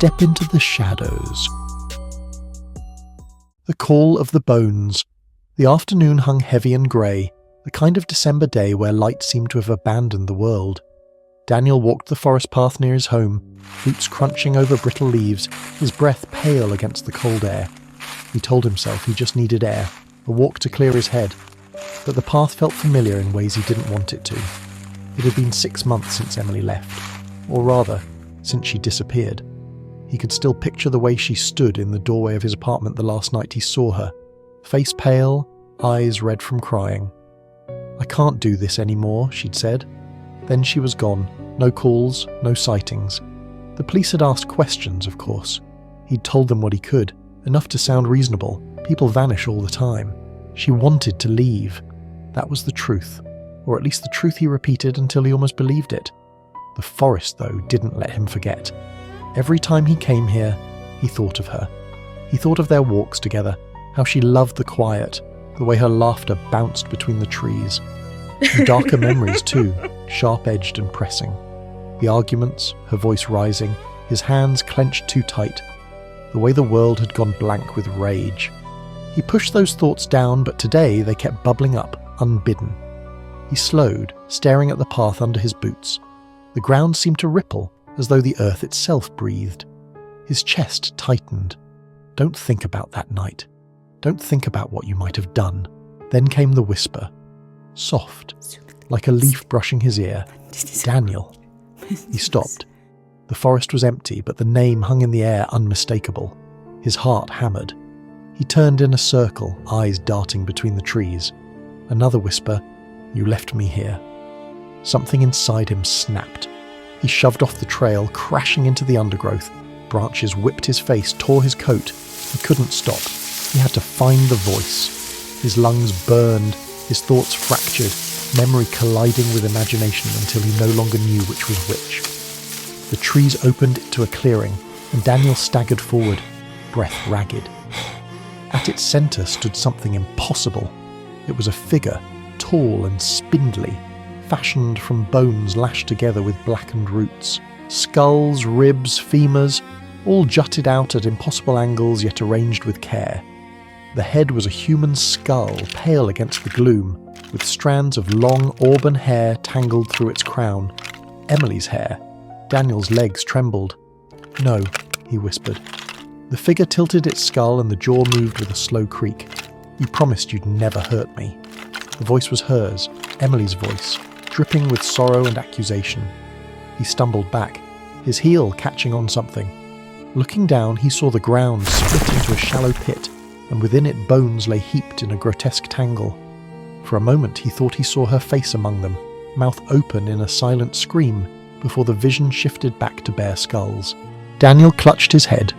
step into the shadows. The Call of the Bones. The afternoon hung heavy and grey, the kind of December day where light seemed to have abandoned the world. Daniel walked the forest path near his home, boots crunching over brittle leaves, his breath pale against the cold air. He told himself he just needed air, a walk to clear his head, but the path felt familiar in ways he didn't want it to. It had been 6 months since Emily left, or rather, since she disappeared. He could still picture the way she stood in the doorway of his apartment the last night he saw her, face pale, eyes red from crying. "I can't do this anymore," she'd said. Then she was gone. No calls, no sightings. The police had asked questions, of course. He'd told them what he could, enough to sound reasonable. People vanish all the time. She wanted to leave. That was the truth, or at least the truth he repeated until he almost believed it. The forest, though, didn't let him forget. Every time he came here, he thought of her. He thought of their walks together, how she loved the quiet, the way her laughter bounced between the trees. And darker memories too, sharp-edged and pressing. The arguments, her voice rising, his hands clenched too tight. The way the world had gone blank with rage. He pushed those thoughts down, but today they kept bubbling up, unbidden. He slowed, staring at the path under his boots. The ground seemed to ripple, as though the earth itself breathed. His chest tightened. Don't think about that night. Don't think about what you might have done. Then came the whisper. Soft, like a leaf brushing his ear. "Daniel." He stopped. The forest was empty, but the name hung in the air unmistakable. His heart hammered. He turned in a circle, eyes darting between the trees. Another whisper. "You left me here." Something inside him snapped. He shoved off the trail, crashing into the undergrowth. Branches whipped his face, tore his coat. He couldn't stop. He had to find the voice. His lungs burned, his thoughts fractured, memory colliding with imagination until he no longer knew which was which. The trees opened to a clearing, and Daniel staggered forward, breath ragged. At its centre stood something impossible. It was a figure, tall and spindly, fashioned from bones lashed together with blackened roots. Skulls, ribs, femurs, all jutted out at impossible angles yet arranged with care. The head was a human skull, pale against the gloom, with strands of long auburn hair tangled through its crown. Emily's hair. Daniel's legs trembled. "No," he whispered. The figure tilted its skull and the jaw moved with a slow creak. "You promised you'd never hurt me." The voice was hers, Emily's voice, dripping with sorrow and accusation. He stumbled back, his heel catching on something. Looking down, he saw the ground split into a shallow pit, and within it bones lay heaped in a grotesque tangle. For a moment he thought he saw her face among them, mouth open in a silent scream, before the vision shifted back to bare skulls. Daniel clutched his head,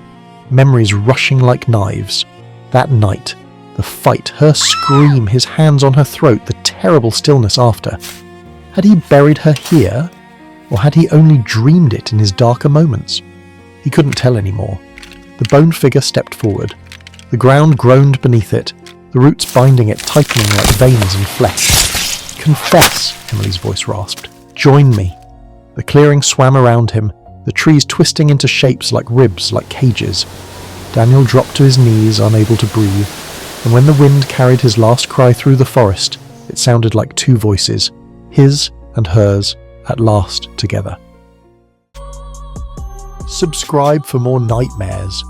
memories rushing like knives. That night, the fight, her scream, his hands on her throat, the terrible stillness after. Had he buried her here, or had he only dreamed it in his darker moments? He couldn't tell anymore. The bone figure stepped forward. The ground groaned beneath it, the roots binding it tightening like veins and flesh. "Confess," Emily's voice rasped. "Join me." The clearing swam around him, the trees twisting into shapes like ribs, like cages. Daniel dropped to his knees, unable to breathe, and when the wind carried his last cry through the forest, it sounded like two voices, his and hers, at last together. Subscribe for more nightmares.